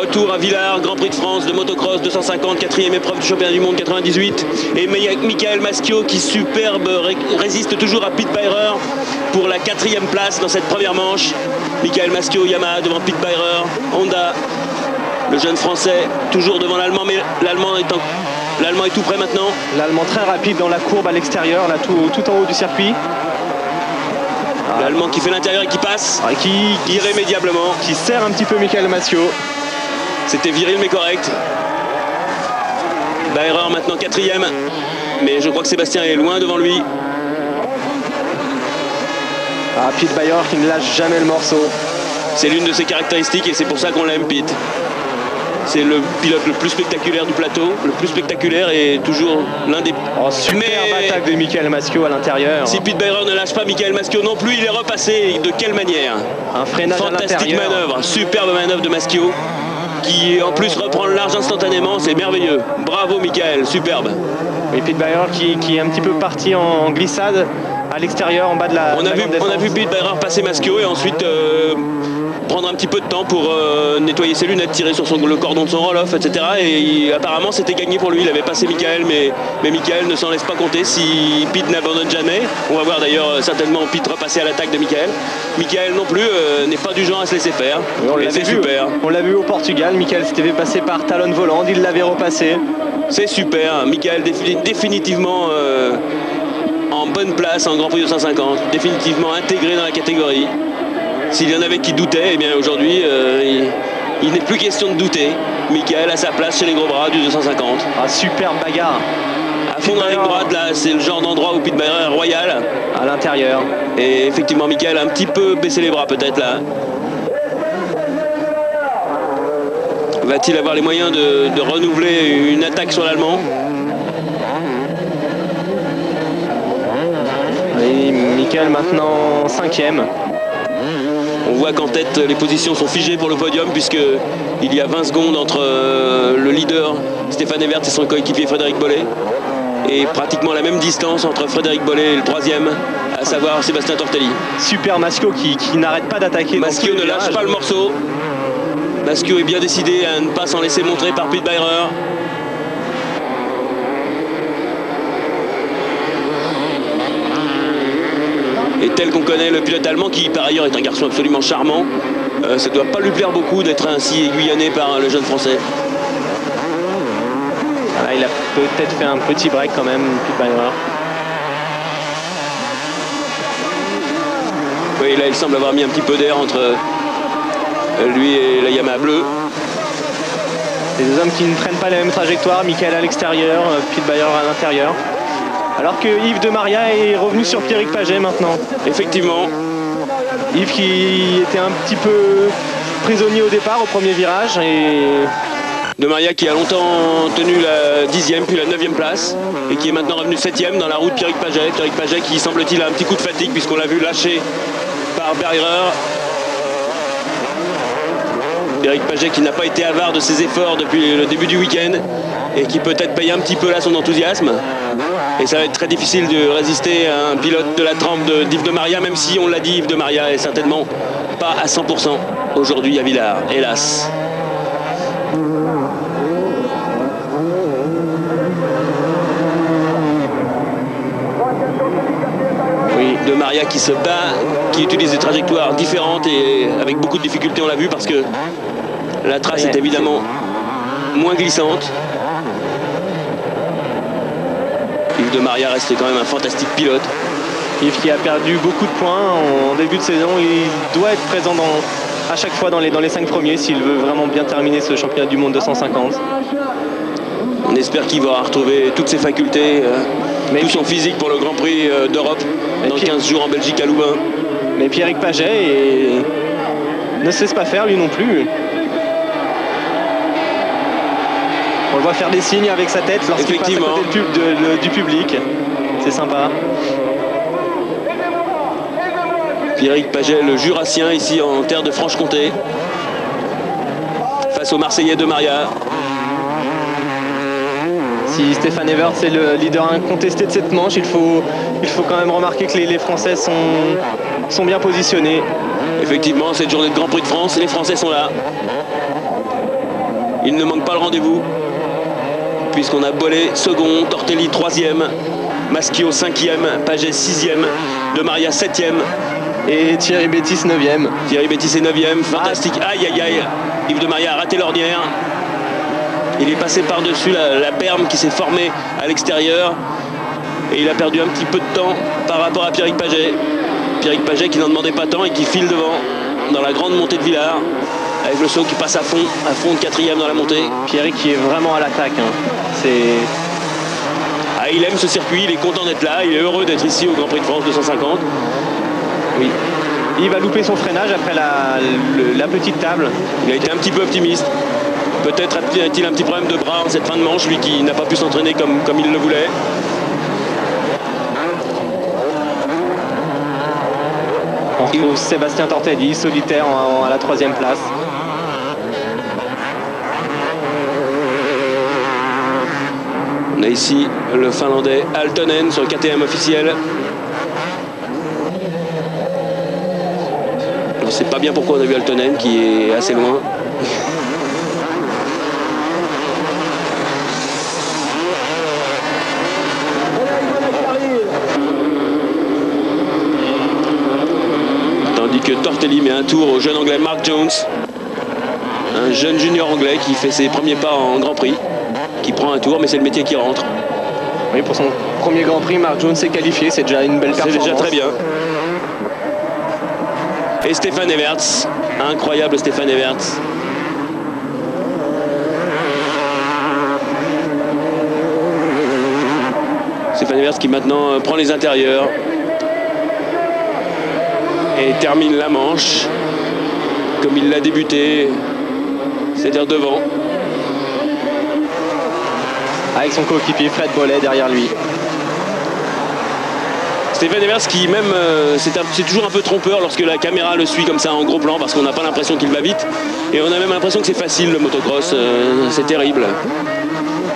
Retour à Villars, Grand Prix de France de motocross 250, quatrième épreuve du championnat du monde 98. Et Michael Maschio qui superbe résiste toujours à Pete Beirer pour la quatrième place dans cette première manche. Michael Maschio, Yamaha devant Pete Beirer, Honda. Le jeune français toujours devant l'Allemand, mais l'Allemand est tout près maintenant. L'Allemand très rapide dans la courbe à l'extérieur, là tout en haut du circuit. L'Allemand qui fait l'intérieur et qui passe, qui irrémédiablement. Qui serre un petit peu Michael Maschio. C'était viril mais correct. Beirer maintenant quatrième, mais je crois que Sébastien est loin devant lui. Pete Beirer qui ne lâche jamais le morceau. C'est l'une de ses caractéristiques et c'est pour ça qu'on l'aime, Pete. C'est le pilote le plus spectaculaire du plateau, le plus spectaculaire et toujours l'un des... Superbe attaque de Michael Maschio à l'intérieur. Si Pete Beirer ne lâche pas, Michael Maschio non plus, il est repassé. De quelle manière? Un freinage à l'intérieur. Fantastique manœuvre, superbe manœuvre de Maschio, qui en plus reprend le large instantanément, c'est merveilleux. Bravo Michael, superbe. Et Pete Beirer qui est un petit peu parti en glissade à l'extérieur, en bas de la... On a vu Pete Beirer passer Maschio et ensuite... prendre un petit peu de temps pour nettoyer ses lunettes, tirer sur le cordon de son roll-off, etc. Et apparemment c'était gagné pour lui, il avait passé Michael, mais Michael ne s'en laisse pas compter si Pete n'abandonne jamais. On va voir d'ailleurs certainement Pete repasser à l'attaque de Michael. Michael non plus n'est pas du genre à se laisser faire. C'est super. On l'a vu au Portugal, Michael s'était fait passer par Talon Voland, il l'avait repassé. C'est super, Michael définitivement en bonne place en Grand Prix 250, définitivement intégré dans la catégorie. S'il y en avait qui doutaient, eh bien aujourd'hui, il n'est plus question de douter. Michael a sa place chez les gros bras du 250. Superbe bagarre. À fond dans la ligne droite, là, c'est le genre d'endroit où Pete Beirer est royal. À l'intérieur. Et effectivement, Michael a un petit peu baissé les bras peut-être là. Va-t-il avoir les moyens de renouveler une attaque sur l'Allemand? Et Michael maintenant 5e. On voit qu'en tête, les positions sont figées pour le podium puisqu'il y a 20 secondes entre le leader Stéphane Evert et son coéquipier Frédéric Bollé. Et pratiquement la même distance entre Frédéric Bollé et le troisième, à savoir Sébastien Tortelli. Super Maschio qui n'arrête pas d'attaquer. Maschio ne lâche pas le morceau. Maschio est bien décidé à ne pas s'en laisser montrer par Pete Beirer. Et tel qu'on connaît le pilote allemand, qui par ailleurs est un garçon absolument charmant, ça ne doit pas lui plaire beaucoup d'être ainsi aiguillonné par le jeune français. Voilà, il a peut-être fait un petit break quand même, Pete Beirer. Oui, là il semble avoir mis un petit peu d'air entre lui et la Yamaha bleue. Les deux hommes qui ne prennent pas la même trajectoire, Michael à l'extérieur, Pete Beirer à l'intérieur. Alors que Yves de Maria est revenu sur Pierrick Paget maintenant. Effectivement. Yves qui était un petit peu prisonnier au départ au premier virage. Et de Maria qui a longtemps tenu la 10e puis la 9e place et qui est maintenant revenu 7e dans la route Pierrick Paget. Pierrick Paget qui semble-t-il a un petit coup de fatigue puisqu'on l'a vu lâché par Beirer. Pierrick Paget qui n'a pas été avare de ses efforts depuis le début du week-end et qui peut-être paye un petit peu là son enthousiasme. Et ça va être très difficile de résister à un pilote de la trempe d'Yves de Maria, même si on l'a dit, Yves de Maria est certainement pas à 100% aujourd'hui à Villars, hélas. Oui, de Maria qui se bat, qui utilise des trajectoires différentes et avec beaucoup de difficultés, on l'a vu, parce que la trace est évidemment moins glissante. Yves de Maria reste quand même un fantastique pilote. Yves qui a perdu beaucoup de points en début de saison, il doit être présent à chaque fois dans les 5 premiers s'il veut vraiment bien terminer ce championnat du monde 250. On espère qu'il va retrouver toutes ses facultés, tout son physique pour le Grand Prix d'Europe dans 15 jours en Belgique à Louvain. Mais Pierrick Paget ne se laisse pas faire lui non plus. On le voit faire des signes avec sa tête lorsqu'il passe à côté du public. C'est sympa. Pierrick Paget, le Jurassien, ici en terre de Franche-Comté, face au Marseillais de Maria. Si Stéphane Evert c'est le leader incontesté de cette manche, il faut quand même remarquer que les Français sont bien positionnés. Effectivement, cette journée de Grand Prix de France, les Français sont là. Il ne manque pas le rendez-vous, puisqu'on a Bollé second, Tortelli troisième, Maschio 5e, Paget 6e, De Maria 7e. Et Thierry Bétis 9e. Thierry Bétis est 9e, fantastique. Aïe aïe aïe, Yves de Maria a raté l'ornière. Il est passé par-dessus la berme qui s'est formée à l'extérieur. Et il a perdu un petit peu de temps par rapport à Pierrick Paget. Pierrick Paget qui n'en demandait pas tant et qui file devant dans la grande montée de Villars. Avec le saut qui passe à fond de 4e dans la montée. Pierrick qui est vraiment à l'attaque. Hein. Ah, il aime ce circuit, il est content d'être là, il est heureux d'être ici au Grand Prix de France 250. Oui. Il va louper son freinage après la petite table. Il a été un petit peu optimiste. Peut-être a-t-il un petit problème de bras en cette fin de manche, lui qui n'a pas pu s'entraîner comme il le voulait. On retrouve Sébastien Tortelli, solitaire à la 3e place. On a ici le Finlandais Aaltonen sur le KTM officiel. Je ne sais pas bien pourquoi on a vu Aaltonen qui est assez loin. Tandis que Tortelli met un tour au jeune anglais Mark Jones. Un jeune junior anglais qui fait ses premiers pas en Grand Prix. Qui prend un tour, mais c'est le métier qui rentre. Oui, pour son premier Grand Prix, Mark Jones s'est qualifié, c'est déjà une belle performance. C'est déjà très bien. Et Stéphane Everts, incroyable Stéphane Everts. Stéphane Everts qui maintenant prend les intérieurs et termine la manche comme il l'a débuté, c'est-à-dire devant. Avec son coéquipier Fred Bollé derrière lui. Stéphane Evers qui même, c'est toujours un peu trompeur lorsque la caméra le suit comme ça en gros plan parce qu'on n'a pas l'impression qu'il va vite. Et on a même l'impression que c'est facile le motocross, c'est terrible.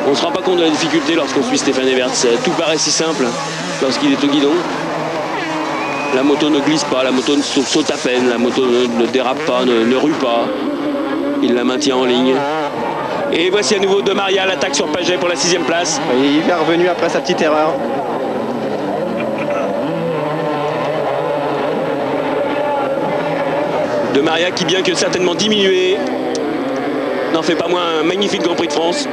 On ne se rend pas compte de la difficulté lorsqu'on suit Stéphane Evers. Tout paraît si simple lorsqu'il est au guidon. La moto ne glisse pas, la moto saute à peine, la moto ne dérape pas, ne rue pas. Il la maintient en ligne. Et voici à nouveau De Maria, l'attaque sur Paget pour la 6e place. Oui, il est revenu après sa petite erreur. De Maria qui, bien que certainement diminué, n'en fait pas moins un magnifique Grand Prix de France.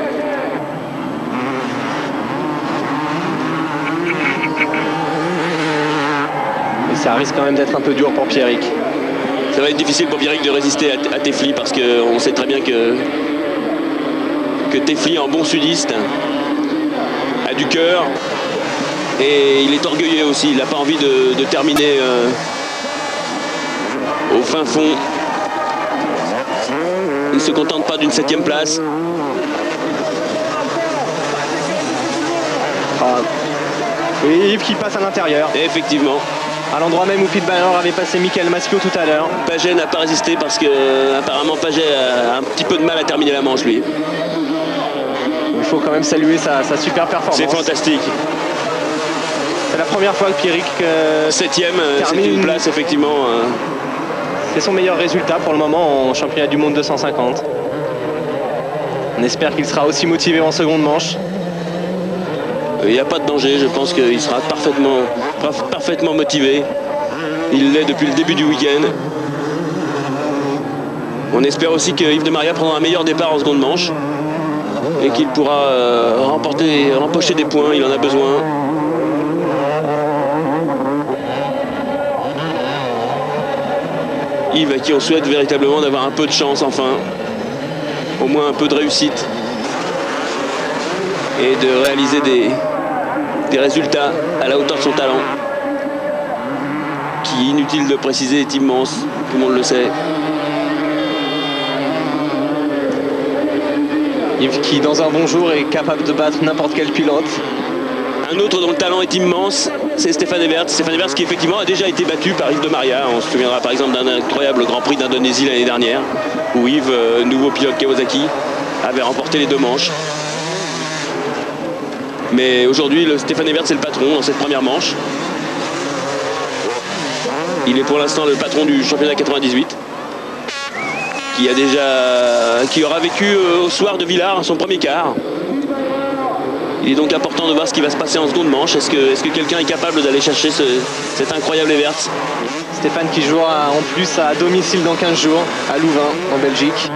Et ça risque quand même d'être un peu dur pour Pierrick. Ça va être difficile pour Pierrick de résister à Tefli parce qu'on sait très bien que Tefli, en bon sudiste, a du cœur et il est orgueilleux aussi. Il n'a pas envie de terminer au fin fond. Il ne se contente pas d'une 7e place. Oui, Yves qui passe à l'intérieur. Effectivement. À l'endroit même où Pete Bayer avait passé Michael Maschio tout à l'heure. Paget n'a pas résisté parce que apparemment Paget a un petit peu de mal à terminer la manche lui. Il faut quand même saluer sa super performance. C'est fantastique. C'est la première fois que Pierrick 7e, c'est une place effectivement. C'est son meilleur résultat pour le moment en championnat du monde 250. On espère qu'il sera aussi motivé en seconde manche. Il n'y a pas de danger, je pense qu'il sera parfaitement motivé. Il l'est depuis le début du week-end. On espère aussi que Yves de Maria prendra un meilleur départ en seconde manche et qu'il pourra rempocher des points, il en a besoin. Yves à qui on souhaite véritablement d'avoir un peu de chance enfin, au moins un peu de réussite et de réaliser des résultats à la hauteur de son talent qui, inutile de préciser, est immense, tout le monde le sait. Yves qui dans un bon jour est capable de battre n'importe quel pilote. Un autre dont le talent est immense, c'est Stéphane Evers. Stéphane Evers qui effectivement a déjà été battu par Yves de Maria. On se souviendra par exemple d'un incroyable Grand Prix d'Indonésie l'année dernière où Yves, nouveau pilote Kawasaki, avait remporté les 2 manches. Mais aujourd'hui, Stéphane Evers est le patron dans cette première manche. Il est pour l'instant le patron du championnat 98. qui aura vécu au soir de Villars son premier quart. Il est donc important de voir ce qui va se passer en seconde manche. Est-ce que quelqu'un est capable d'aller chercher cette incroyable Everts? Stéphane qui jouera en plus à domicile dans 15 jours à Louvain en Belgique.